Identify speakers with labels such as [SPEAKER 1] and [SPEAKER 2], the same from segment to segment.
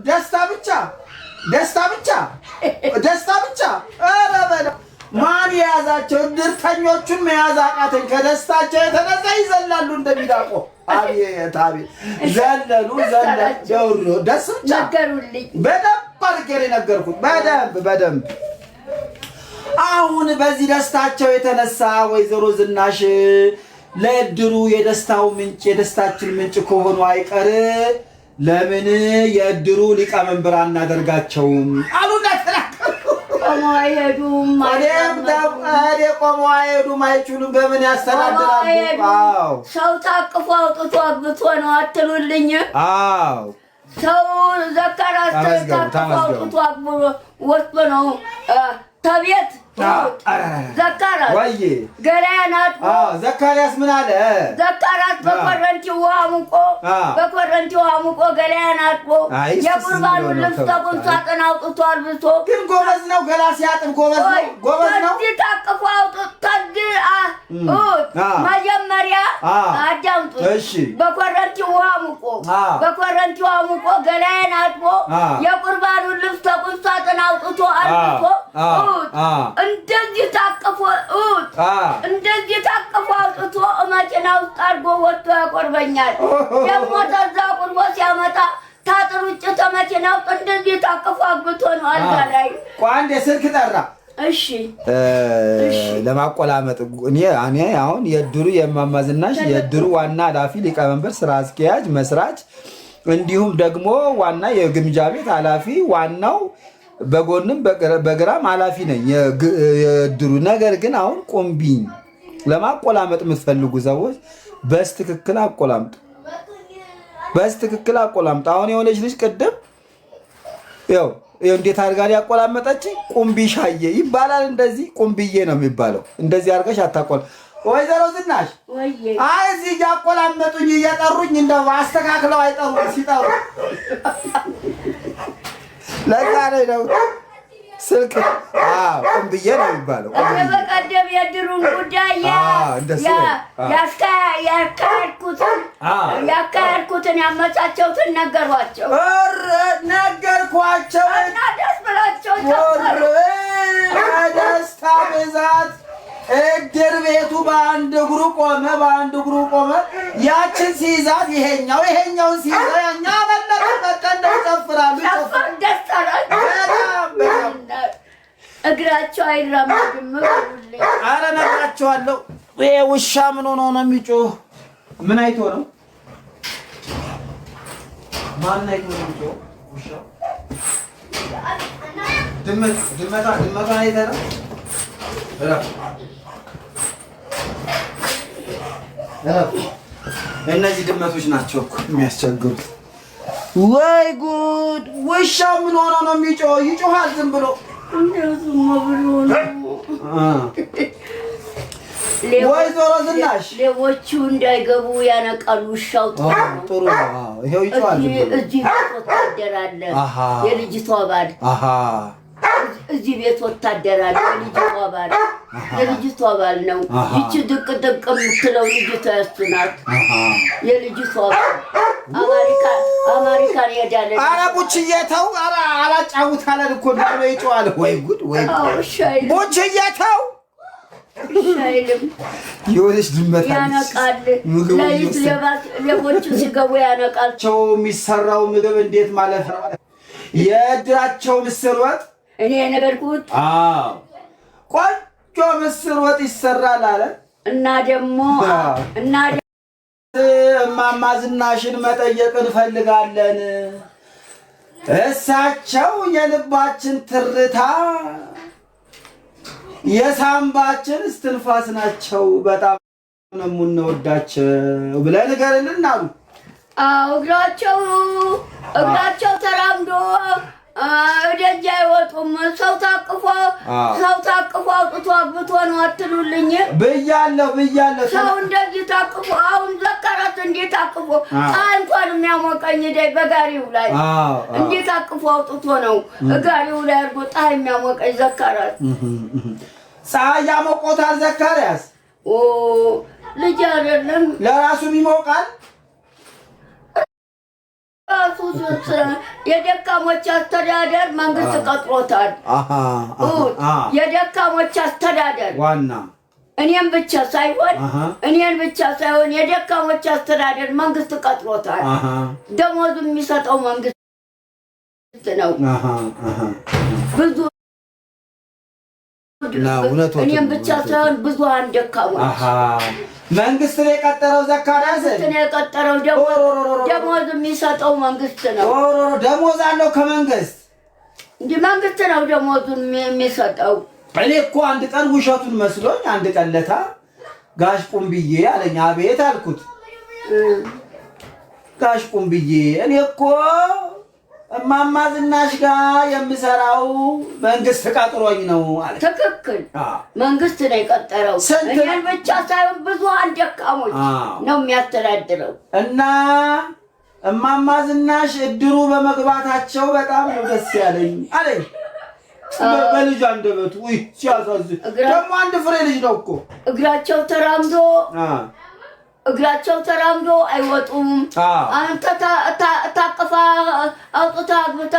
[SPEAKER 1] ደስታ ብቻ ኧረ በለው ማን የያዛቸው ድርተኞቹን መያዝ አቃተኝ ከደስታቸው የተነሳ ይዘላሉ እንደሚዳቆ አቤት ዘለሉ ደውሮ ደስ ብቻ ነገሩልኝ በደንብ አድርጌ ነገርኩት በደንብ አሁን በዚህ ደስታቸው የተነሳ ወይዘሮ ዝናሽ ለድሩ የደስታው ምንጭ የደስታችን ምንጭ ከሆኑ አይቀር ለምን የድሩ ሊቀመንበር አናደርጋቸውም አሉና ቆመው አይሄዱም አይችሉም በምን ያስተዳድራሉ
[SPEAKER 2] ሰው ታቅፎ አውጥቶ አግብቶ ነው አትሉልኝ
[SPEAKER 1] አዎ
[SPEAKER 2] ሰው ዘካራስ ታቅፎ አውጥቶ አግብቶ ወጥቶ ነው ተቤት ዘካራስ
[SPEAKER 1] ወይዬ
[SPEAKER 2] ገላያን አጥቦ
[SPEAKER 1] ዘካሪያስ ምን አለ
[SPEAKER 2] ዘካራስ በኮረንቲ ውሃ ሙቆ ገላያን አጥቦ የቁርባኑን ልብስ ተቁምሳጥን አውጥቶ አልብሶ
[SPEAKER 1] ግን ጎበዝ ነው ገላ ሲያጥብ ጎበዝ ነው
[SPEAKER 2] ከዚህ ታቅፎ አውጥቶ መጀመሪያ አዳምጡት በኮረንቲ ውሃ ሙቆ ገላያን አጥቦ የቁርባኑን ልብስ ተቁምሳጥን አውጥቶ አልብሶ እንደዚህ ታቅፎ አውጥቶ መኪና ውስጥ አድርጎ ወጥቶ ያቆርበኛል። ደግሞ ተዛ ቁርቦ ሲያመጣ ታጥር ውጭ ተመኪና ውስጥ እንደዚህ ታቅፎ አግብቶ ነው አልጋ ላይ
[SPEAKER 1] አንድ ስልክ ጠራ።
[SPEAKER 2] እሺ
[SPEAKER 1] ለማቆላመጥ እኔ አሁን የድሩ የእማማ ዝናሽ የድሩ ዋና ኃላፊ ሊቀመንበር ስራ አስኪያጅ መስራች እንዲሁም ደግሞ ዋና የግምጃ ቤት ኃላፊ ዋናው በጎንም በግራም ኃላፊ ነኝ የድሩ ነገር ግን አሁን ቆምቢኝ ለማቆላመጥ የምትፈልጉ ሰዎች በስትክክል አቆላምጥ አሁን የሆነች ልጅ ቅድም ያው እንዴት አድርጋ ያቆላመጠች ቁምቢሻዬ ይባላል እንደዚህ ቁምቢዬ ነው የሚባለው እንደዚህ አድርገሽ አታቆል ወይዘሮ ዝናሽ እዚህ ያቆላመጡኝ እየጠሩኝ እንደው አስተካክለው አይጠሩ ሲጠሩ ለዛሬ ነው ስልክ ቁምቢዬ ነው የሚባለው
[SPEAKER 2] በቀደም የድሩን ጉዳይ ያካሄድኩትን ያመቻቸውትን ነገርኳቸው እና ደስ ብላቸው
[SPEAKER 1] ደስታ ብዛት እድር ቤቱ በአንድ እግሩ ቆመ ያችን ሲይዛት ይሄኛውን ሲይዛ ያኛ በለቀቀ ጨፍራሉ
[SPEAKER 2] እግራቸው አይራመድም
[SPEAKER 1] ኧረ ነግራቸዋለሁ ይሄ ውሻ ምን ሆኖ ነው የሚጮህ ምን አይቶ ነው ማን አይቶ ነው የሚጮህ ውሻው ድመቷ አይተህ ነው እነዚህ ድመቶች ናቸው የሚያስቸግሩት ወይ ጉድ ውሻው ምን ሆኖ ነው የሚጮህ ይጮሃል ዝም ብሎ ወይዘሮ ዝናሽ
[SPEAKER 2] ሌቦቹ እንዳይገቡ ያነቃሉ ውሻው
[SPEAKER 1] ጥሩ ነው ይሄው ይጮሃል
[SPEAKER 2] እዚህ ወታደር አለ የልጅቷ ባል እዚህ ቤት ወታደር አለ የልጅቷ ባል ነው ይቺ ድቅ የምትለው ልጅቷ ያሱ ናት የልጅቷ ባል አሜሪካን ሄዳለ
[SPEAKER 1] ኧረ ቡችዬ ተው ኧረ አላጫውት አለን እኮ ነው ይጮሃል ወይ ጉድ ቡችዬ ተው
[SPEAKER 2] ሻይልም
[SPEAKER 1] የሆነች ድመት
[SPEAKER 2] ያነቃል ሌቦቹ ሲገቡ ያነቃልቸው
[SPEAKER 1] የሚሰራው ምግብ እንዴት ማለት ነው የእድራቸው ምስር ወጥ
[SPEAKER 2] እኔ ነገርኩት
[SPEAKER 1] ቆንጆ ምስር ወጥ ይሰራል አለ
[SPEAKER 2] እና ደግሞ
[SPEAKER 1] እማማ ዝናሽን መጠየቅ እንፈልጋለን እሳቸው የልባችን ትርታ የሳምባችን እስትንፋስ ናቸው በጣም ነው የምንወዳቸው ብለህ ንገርልን አሉ
[SPEAKER 2] እግራቸው ተራምዶ ደጃ አይወጡም ሰው ታቅፎ አውጥቶ አግብቶ ነው አትሉልኝ
[SPEAKER 1] ብያለሁ
[SPEAKER 2] ሰው እንደዚህ ታቅፎ አሁን ዘካራት እንዴት ታቅፎ እንኳን የሚያሞቀኝ ደይ በጋሪው ላይ እንዴት ታቅፎ አውጥቶ ነው ጋሪው ላይ አርጎ ፀሐይ የሚያሞቀኝ ዘካራት
[SPEAKER 1] ፀሐይ ያሞቆታል ዘካሪያስ
[SPEAKER 2] ልጅ አይደለም
[SPEAKER 1] ለራሱም ይሞቃል
[SPEAKER 2] ራሱ ራሱ የደካሞች አስተዳደር መንግስት ቀጥሮታል። የደካሞች አስተዳደር
[SPEAKER 1] ዋና
[SPEAKER 2] እኔን ብቻ ሳይሆን የደካሞች አስተዳደር መንግስት ቀጥሮታል። ደሞዙ የሚሰጠው መንግስት ነው። ብዙ እኔን ብቻ ሳይሆን ብዙሃን ደካሞች
[SPEAKER 1] መንግስት ነው የቀጠረው። ዘካርያስ
[SPEAKER 2] ነው የቀጠረው። ደሞዝ የሚሰጠው መንግስት ነው።
[SPEAKER 1] ደሞዝ አለው ከመንግስት
[SPEAKER 2] እንደ መንግስት ነው ደሞዙን የሚሰጠው።
[SPEAKER 1] እኔ እኮ አንድ ቀን ውሸቱን መስሎኝ አንድ ቀን ለታ ጋሽ ቁምብዬ አለኝ። አቤት አልኩት። ጋሽ ቁምብዬ እኔ እኮ እማማ ዝናሽ ጋር የምሰራው መንግስት ቀጥሮኝ ነው አለ።
[SPEAKER 2] ትክክል፣ መንግስት ነው የቀጠረው። እኔን ብቻ ሳይሆን ብዙሃን ደካሞች ነው የሚያስተዳድረው።
[SPEAKER 1] እና እማማ ዝናሽ እድሩ በመግባታቸው በጣም ነው ደስ ያለኝ አለኝ። በልጅ አንደበቱ ሲያሳዝን ደግሞ አንድ ፍሬ ልጅ ነው እኮ
[SPEAKER 2] እግራቸው ተራምዶ አይወጡም። አንተ ታቅፋ አውጥታ አግብታ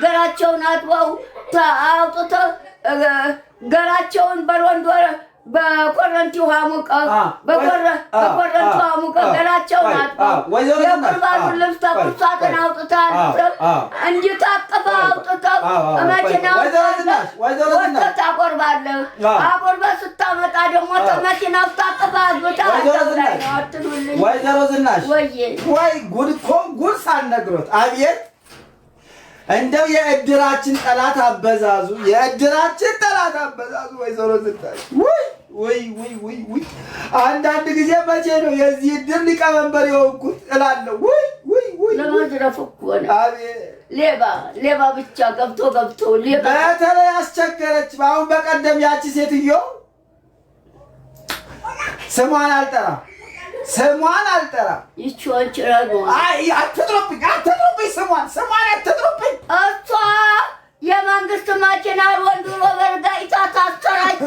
[SPEAKER 2] ገራቸውን አጥበው አውጥታ ገራቸውን በሮንዶ በኮረንቲ ውሃ ሙቀህ ገላቸውን አጥበው የቁርባኑን ልብስ ተኩሳትን አውጥተህ እንዲታቅፈህ አውጥተህ መኪና ወጥተህ ታቆርባለህ። አቆርበህ ስታመጣ ደግሞ መኪና ውስጥ ታቅፈህ አግብተህ አትሉልኝ።
[SPEAKER 1] ወይዘሮ ዝናሽ ወይ ጉድ እኮ ጉድ ሳልነግሮት አቤት እንደው የእድራችን ጠላት አበዛዙ ወይዘሮ ዝናሽ ወይ አንዳንድ ጊዜ መቼ ነው የዚህ እድር ሊቀመንበር የሆንኩት እላለሁ። ወይ
[SPEAKER 2] ለማዝረፍ እኮ ነው። ሌባ ብቻ ገብቶ ሌባ
[SPEAKER 1] በተለይ አስቸገረች። አሁን በቀደም ያቺ ሴትዮ ስሟን አልጠራም
[SPEAKER 2] ይችዋን ጭራጎ
[SPEAKER 1] አትጥሩብኝ ስሟን አትጥሩብኝ።
[SPEAKER 2] እሷ የመንግስት መኪና ወንድሮ በርጋይታ ታሰራች።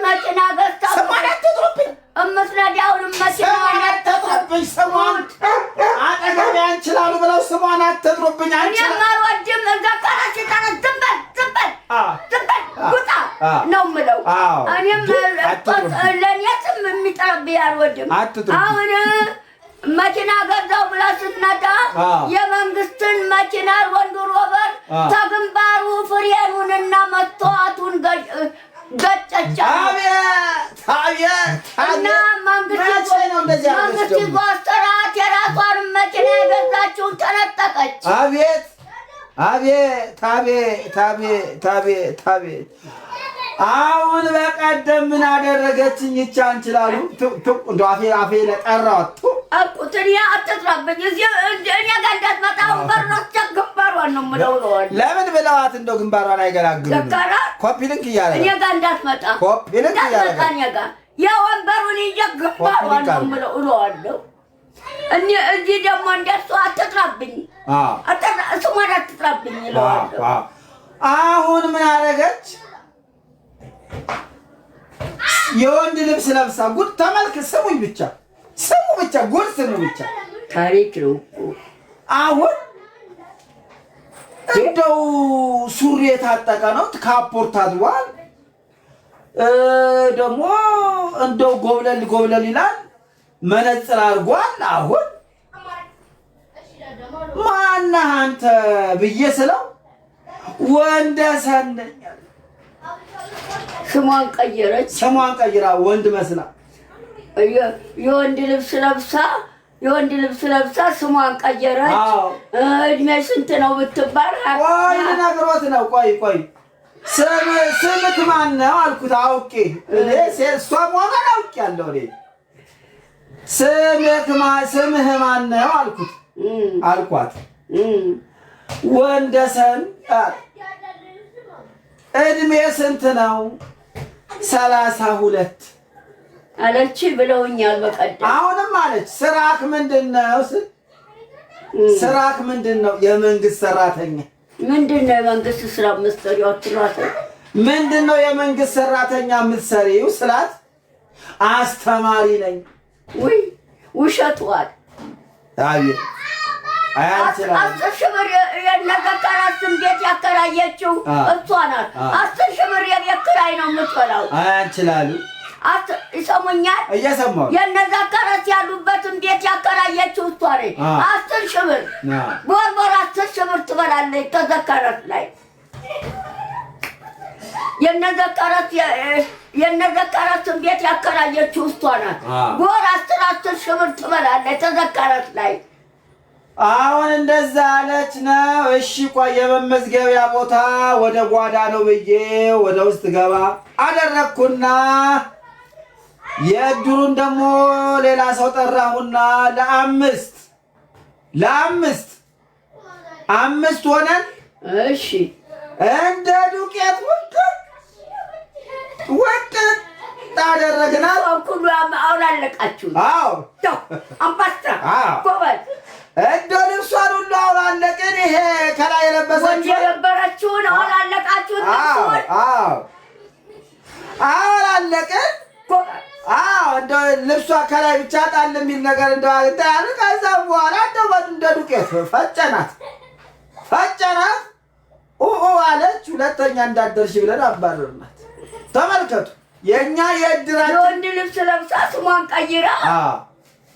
[SPEAKER 2] መኪና ገዝታ
[SPEAKER 1] ስሟን አትጥሩብኝ።
[SPEAKER 2] እምትነዳውን መኪና
[SPEAKER 1] አትጥሩብኝ። ስሟን አጠገቤ አንችላሉ ብለው ስሟን አትጥሩብኝ።
[SPEAKER 2] እኔም አልወድም። ዘካርያስ ዝም በል ጉጣ ነው የምለው። እኔም ለእኔ ስም የሚጠርብኝ አልወድም። አሁን መኪና ገዛው ብላ ስትነዳ የመንግስትን መኪና ወንዱ ሮበር ተግንባሩ ፍሬኑንና መስተዋቱን ገጨቻ እና መንግስት ይዞ አሰራት። የራሷን መኪና የገዛችውን ተነጠቀች።
[SPEAKER 1] አቤት አሁን በቀደም ምን አደረገችኝ? ይቻ እንችላሉ እንደው አፌ ለጠራው
[SPEAKER 2] አቁጥኛ አትጥራብኝ። እኔ ጋር እንዳትመጣ በሮች ግንባሯን ነው የምለው።
[SPEAKER 1] ለምን ብለዋት እንደው ግንባሯን አይገላግሉም? ኮፒ ሊንክ እያለ
[SPEAKER 2] እኔ ጋር እንዳትመጣ እኔ ጋር የወንበሩን ይዤ ግንባሯን ነው የምለው እለዋለሁ። እዚህ ደግሞ እንደሱ አትጥራብኝ፣ ስሟን አትጥራብኝ እለዋለሁ።
[SPEAKER 1] አሁን ምን አደረገች? የወንድ ልብስ ለብሳ ጉድ ተመልክ። ስሙ ብቻ ጉድ ስሙ ብቻ
[SPEAKER 2] ታሪክ ነው።
[SPEAKER 1] አሁን እንደው ሱሪ የታጠቀ ነው፣ ካፖርት አድዋል። ደግሞ እንደው ጎብለል ይላል፣ መነጽር አድርጓል። አሁን ማነህ አንተ ብዬ ስለው ወንደሰን
[SPEAKER 2] ስሟን ቀይራ ወንድ መስላ የወንድ ልብስ ለብሳ ስሟን ቀየረች። እድሜ ስንት ነው ብትባል
[SPEAKER 1] ልነግሮት ነው። ቆይ ስምክ ማን ነው አልኩት። አውቄ እሷ መሆኗን አውቄያለሁ። ስምህ ማን ነው አልኳት። ወንደሰን እድሜ ስንት ነው? 32
[SPEAKER 2] አለች ብለውኛል በቀደም።
[SPEAKER 1] አሁንም አለች ስራክ ምንድነው? ስራክ ምንድነው? የመንግስት ሰራተኛ።
[SPEAKER 2] ምንድነው የመንግስት ስራ የምትሰሪው?
[SPEAKER 1] ምንድነው የመንግስት ሰራተኛ የምትሰሪው ስላት አስተማሪ ነኝ።
[SPEAKER 2] ውሸቷል።
[SPEAKER 1] አያንችላል
[SPEAKER 2] 10 ሺህ ብር የነዘከራትን ቤት ያከራየችው እሷ ናት። 10 ሺህ ብር የቤት ኪራይ ነው የምትበላው።
[SPEAKER 1] አያንችላሉ
[SPEAKER 2] ይሰሙኛል።
[SPEAKER 1] እየሰማሁ
[SPEAKER 2] የነዘከራት ያሉበትን ቤት ያከራየችው እሷ ነች። 10 ሺህ ብር በወር 10 ሺህ ብር ትበላለች ተዘከራት ላይ የነዘከራትን ቤት ያከራየችው እሷ ናት። በወር 10 ሺህ ብር ትበላለች ተዘከራት ላይ።
[SPEAKER 1] አሁን እንደዛ አለች ነው። እሺ ቆይ የመመዝገቢያ ቦታ ወደ ጓዳ ነው ብዬ ወደ ውስጥ ገባ አደረኩና የእድሩን ደግሞ ሌላ ሰው ጠራሁና ለአምስት ሆነን
[SPEAKER 2] እሺ
[SPEAKER 1] እንደ ዱቄት ወጥት ታደረግና
[SPEAKER 2] ሁሉ አውላለቃችሁ።
[SPEAKER 1] አዎ
[SPEAKER 2] አምባስታ ጎበዝ
[SPEAKER 1] እንደ ልብሷን ሁሉ አውላለቅን። ይሄ ከላይ
[SPEAKER 2] የነበረችውን አውላለቃችሁ።
[SPEAKER 1] አውላለቅን። እንደ ልብሷ ከላይ ብቻ ጣል የሚል ነገር እንደዋግታያል። ከዛም በኋላ እንደ ዱቄት ፈጨናት አለች። ሁለተኛ እንዳደርሽ ብለን አባረርናት። ተመልከቱ የኛ የእድራችን
[SPEAKER 2] የወንድ ልብስ ለብሳ ስሟን ቀይራ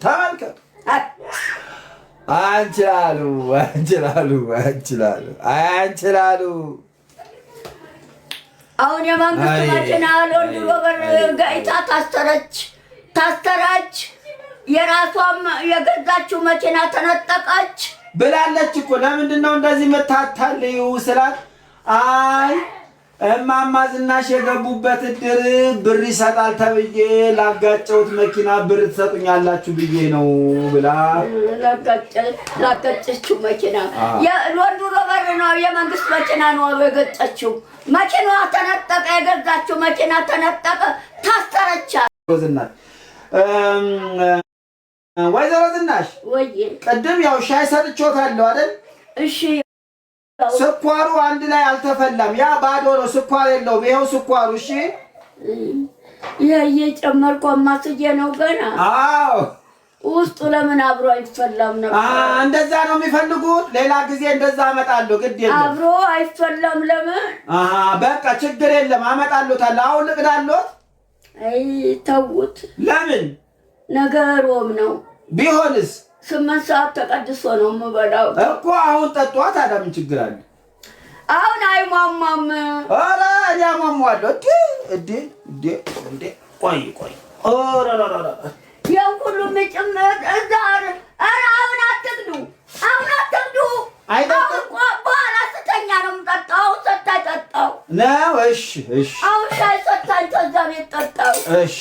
[SPEAKER 1] ተመልከቱ። አንችላሉ።
[SPEAKER 2] አሁን የመንግስት መኪና ለወንድ ወገን ጋይታ ታስተራች። የራሷም የገዛችው መኪና ተነጠቀች
[SPEAKER 1] ብላለች እኮ። ለምንድን ነው እንደዚህ መታታልዩ ስላት አይ እማማ ዝናሽ የገቡበት እድር ብር ይሰጣል ተብዬ ላጋጨሁት መኪና ብር ትሰጡኛላችሁ ብዬ ነው ብላ
[SPEAKER 2] ላጋጨችው መኪና የወንዱ በር ነው የመንግስት መኪና ነው የገጨችው። መኪናዋ ተነጠቀ። የገዛችው መኪና ተነጠቀ። ታስተረቻ።
[SPEAKER 1] ወይዘሮ ዝናሽ ቅድም ያው ሻይ ሰጥቼዎታለሁ አይደል?
[SPEAKER 2] እሺ
[SPEAKER 1] ስኳሩ አንድ ላይ አልተፈላም። ያ ባዶ ነው፣ ስኳር የለውም። ይኸው ስኳሩ። እሺ
[SPEAKER 2] የጨመርኩ ማስዬ ነው ገና።
[SPEAKER 1] አዎ
[SPEAKER 2] ውስጡ ለምን አብሮ አይፈላም ነበር?
[SPEAKER 1] እንደዛ ነው የሚፈልጉት። ሌላ ጊዜ እንደዛ አመጣለሁ። ግድ የለም
[SPEAKER 2] አብሮ አይፈላም። ለምን?
[SPEAKER 1] በቃ ችግር የለም አመጣለታለሁ። አሁን ልቅዳለሁት።
[SPEAKER 2] አይ ተውት።
[SPEAKER 1] ለምን?
[SPEAKER 2] ነገሮም ነው
[SPEAKER 1] ቢሆንስ
[SPEAKER 2] 8 ሰዓት ተቀድሶ ነው የምበላው
[SPEAKER 1] እኮ። አሁን ጠጧ። ታዲያ ምን ችግር አለ?
[SPEAKER 2] አሁን አይሟሟም።
[SPEAKER 1] ኧረ እኔ አሟሟለሁ። እንዴ ቆይ
[SPEAKER 2] ያው ሁሉም ጭምር እዛ። ኧረ አሁን አትግዱ። በኋላ ስተኛ ነው የምጠጣው። ሰታኝ ጠጣው
[SPEAKER 1] ነው። እሺ
[SPEAKER 2] አሁን ሻይ ሰታኝ ከዛ ቤት ጠጣው።
[SPEAKER 1] እሺ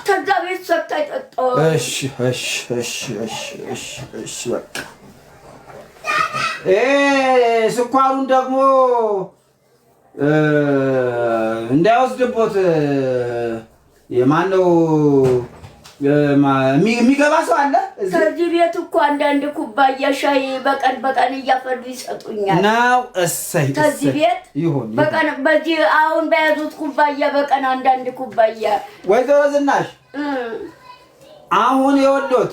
[SPEAKER 2] ከዛ ቤት ሰታኝ ጠጣው።
[SPEAKER 1] እሺ በቃ ስኳሩን ደግሞ እንዳይወስድቦት የማነው የሚገባ ሰው አለ?
[SPEAKER 2] ከዚህ ቤት እኮ አንዳንድ ኩባያ ሻይ በቀን እያፈሉ ይሰጡኛል
[SPEAKER 1] ነው። እሰይ
[SPEAKER 2] ከዚህ ቤት
[SPEAKER 1] ይሁን
[SPEAKER 2] በቀን በዚህ አሁን በያዙት ኩባያ በቀን አንዳንድ ኩባያ።
[SPEAKER 1] ወይዘሮ ዝናሽ አሁን የወሎት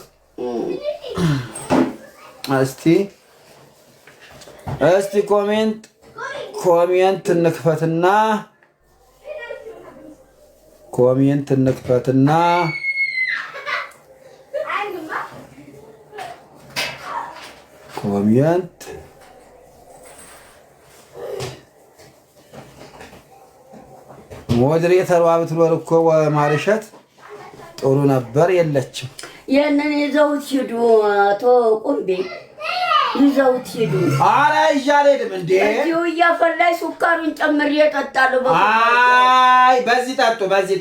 [SPEAKER 1] እስቲ ኮሜንት እንክፈትና ኮሜንት ሞዴሬተሯ ብትኖር እኮ ማርሸት ጥሩ ነበር። የለችም።
[SPEAKER 2] የነን ይዘውት ሂዱ። አቶ ቁምቤ ይዘውት ሂዱ።
[SPEAKER 1] ኧረ ይዣለድም እንዴ
[SPEAKER 2] እዚሁ እያፈላኝ ሱካሩን ጨምሬ እጠጣለሁ።
[SPEAKER 1] አይ በዚህ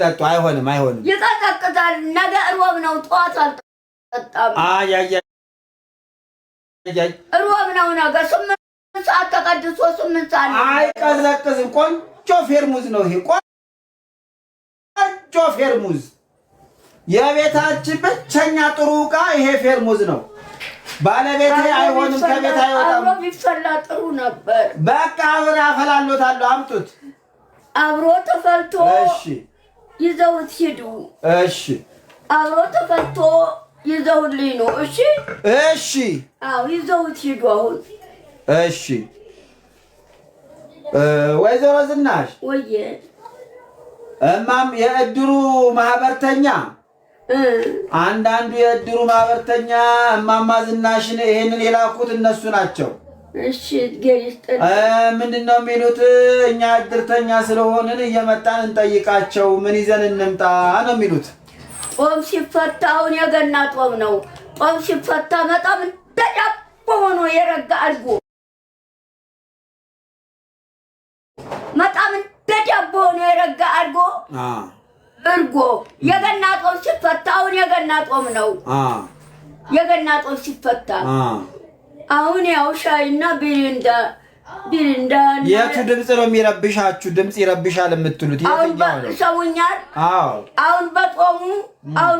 [SPEAKER 1] ጠጡ። አይሆንም
[SPEAKER 2] ይቀዘቅዛል። ነገ እሮብ ነው። ጠዋት አልጠጣም። እሮብ ነው ነገ 8 ሰዓት ተቀድሶ 8 ሰዓት
[SPEAKER 1] አይቀዘቅዝም። ቆንጆ ፌርሙዝ ነው ይሄ። ቆንጆ ፌርሙዝ የቤታችን ብቸኛ ጥሩ ዕቃ ይሄ ፌርሙዝ ነው። ባለቤቴ አይሆንም ከቤት አይወጣም።
[SPEAKER 2] አብሮ ቢፈላ ጥሩ ነበር።
[SPEAKER 1] በቃ አብሮ አፈላሎታለሁ። አምጡት።
[SPEAKER 2] አብሮ ተፈልቶ ይዘውት ሂዱ።
[SPEAKER 1] እሺ አብሮ
[SPEAKER 2] ተፈልቶ ይዘውልኝ ነው። እሺ
[SPEAKER 1] እሺ።
[SPEAKER 2] አዎ ይዘውት ሂዱ አሁን።
[SPEAKER 1] እሺ ወይዘሮ ዝናሽ
[SPEAKER 2] ወየ
[SPEAKER 1] እማም የእድሩ ማህበርተኛ አንዳንዱ የእድሩ ማህበርተኛ እማማ ዝናሽን ይሄንን የላኩት እነሱ ናቸው።
[SPEAKER 2] እሺ ገሪስጥ
[SPEAKER 1] ምንድነው የሚሉት? እኛ እድርተኛ ስለሆንን እየመጣን እንጠይቃቸው ምን ይዘን እንምጣ ነው የሚሉት።
[SPEAKER 2] ጦም ሲፈታ አሁን የገና ጦም ነው። ጦም ሲፈታ በጣም እንደዳቦ ሆኖ የረጋ አድርጎ በጣም እንደዳቦ ሆኖ የረጋ አድርጎ እርጎ የገና ጦም ሲፈታ አሁን የገና ጦም ነው። የገና ጦም ሲፈታ አሁን ያው ሻይና ቢሪንዳ የቱ ድምፅ ነው የሚረብሻችሁ? ድምፅ ይረብሻል የምትሉት የትኛው ነው? ሰውኛል። አሁን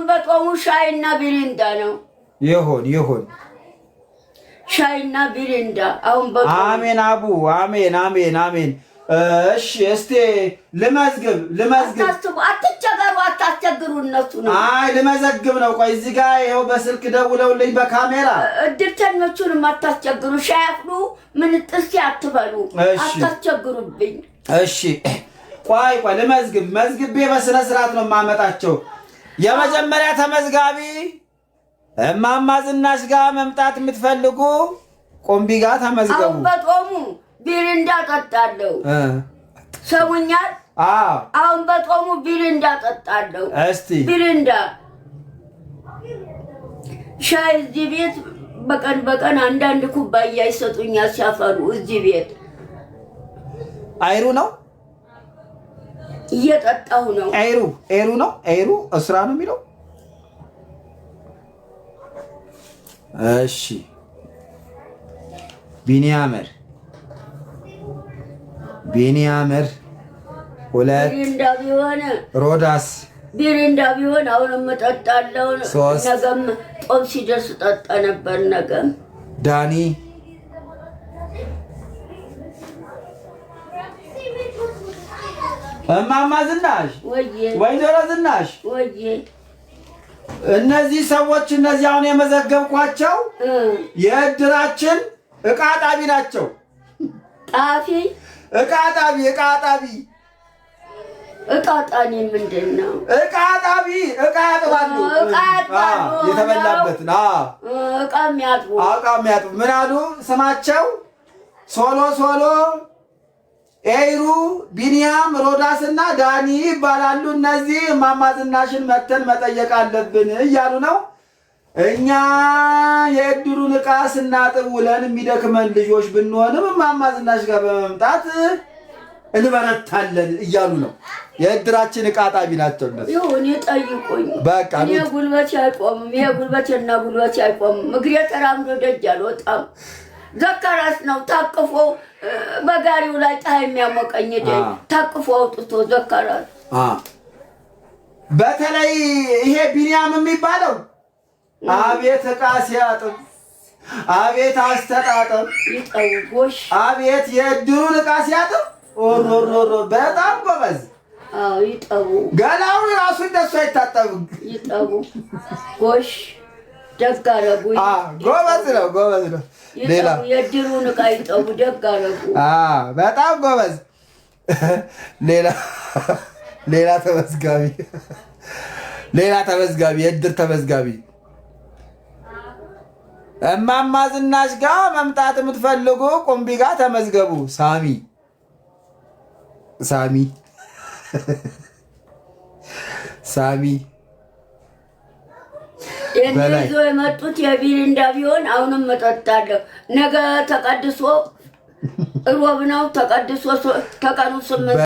[SPEAKER 2] በጦሙ ሻይና ቢሪንዳ ነው። ይሁን ሻይና ቢሪንዳ አሁን በጦሙ። አሜን አቡ አሜን። እሺ እስቲ ልመዝግብ። አትቸገሩ፣ አታስቸግሩ እነሱ ነው። አይ ልመዘግብ ነው። ቆይ እዚህ ጋር ይኸው በስልክ ደውለውልኝ በካሜራ እድርተኞቹንም አታስቸግሩ። ሻይ አፍሉ፣ ምን ጥርስ አትበሉ፣ አታስቸግሩብኝ። እሺ ቆይ ልመዝግብ። መዝግቤ በስነ ስርዓት ነው የማመጣቸው። የመጀመሪያ ተመዝጋቢ እማማ ዝናሽ ጋር መምጣት የምትፈልጉ ቆምቢ ጋር ተመዝገቡ። አሁን በጦሙ ቢሪንዳ ጠጣለሁ። ሰሙኛል። አሁን በጦሙ ቢሪንዳ ጠጣለሁ። እስቲ ቢሪንዳ ሻይ እዚህ ቤት በቀን አንዳንድ ኩባያ ይሰጡኛል ሲያፈሉ። እዚህ ቤት አይሩ ነው እየጠጣሁ ነው። አይሩ ነው። አይሩ እስራ ነው የሚለው። እሺ ቢኒያመር ሁለት ሮዳስ ቢሪንዳ ቢሆን አሁንም እጠጣለሁ። ነገም ጦም ሲደርስ ጠጣ ነበር። ነገም ዳኒ እማማ ዝናሽ ወይዘሮ ዝናሽ እነዚህ ሰዎች አሁን የመዘገብኳቸው የእድራችን ዕቃ ጣቢ ናቸው። ጣፊ ዕቃ ጣቢ ዕቃ ጣኒ ምንድን ነው? ዕቃ ጣቢ ዕቃ ያጥባሉ። የተበላበትን ዕቃ የሚያጥቡ ምን አሉ ስማቸው? ሶሎ ኤይሩ ቢኒያም ሮዳስና ዳኒ ይባላሉ። እነዚህ እማማ ዝናሽን መተን መጠየቅ አለብን እያሉ ነው። እኛ የእድሩን ዕቃ ስናጥብ ውለን የሚደክመን ልጆች ብንሆንም እማማ ዝናሽ ጋር በመምጣት እንበረታለን እያሉ ነው። የእድራችን ዕቃ ጣቢ ናቸው እነሱ። ይሁን ጠይቁኝ። በቃ እኔ ጉልበቴ አይቆምም። ይሄ ጉልበቴና ጉልበቴ አይቆምም። እግሬ ተራምዶ ደጅ አልወጣም። ዘካራስ ነው ታቅፎ በጋሪው ላይ ፀሐይ የሚያሞቀኝ ደይ ታቅፎ አውጥቶ ዘካራስ። በተለይ ይሄ ቢኒያም የሚባለው አቤት ዕቃ ሲያጥብ፣ አቤት አስተጣጠብ፣ ይጠውጎሽ አቤት የእድሩን ዕቃ ሲያጥብ ኦሮሮሮ በጣም ጎበዝ። ይጠቡ ገላው ራሱ እንደሱ አይታጠብም። ይጠቡ ጎሽ ደግ አደረጉ። ጎበዝ ነው። ሌላ የእድሩን ዕቃ ይጠቡ ደግ አደረጉ። በጣም ጎበዝ። ሌላ ተመዝጋቢ የእድር ተመዝጋቢ እማማ ዝናሽ ጋር መምጣት የምትፈልጉ ቁምቢ ጋር ተመዝገቡ። ሳሚ ይዞ የመጡት የቢሪንዳ ቢሆን አሁንም እጠጣለሁ። ነገ ተቀድሶ ሮብ ነው። ተቀድሶ ተቀኑ 8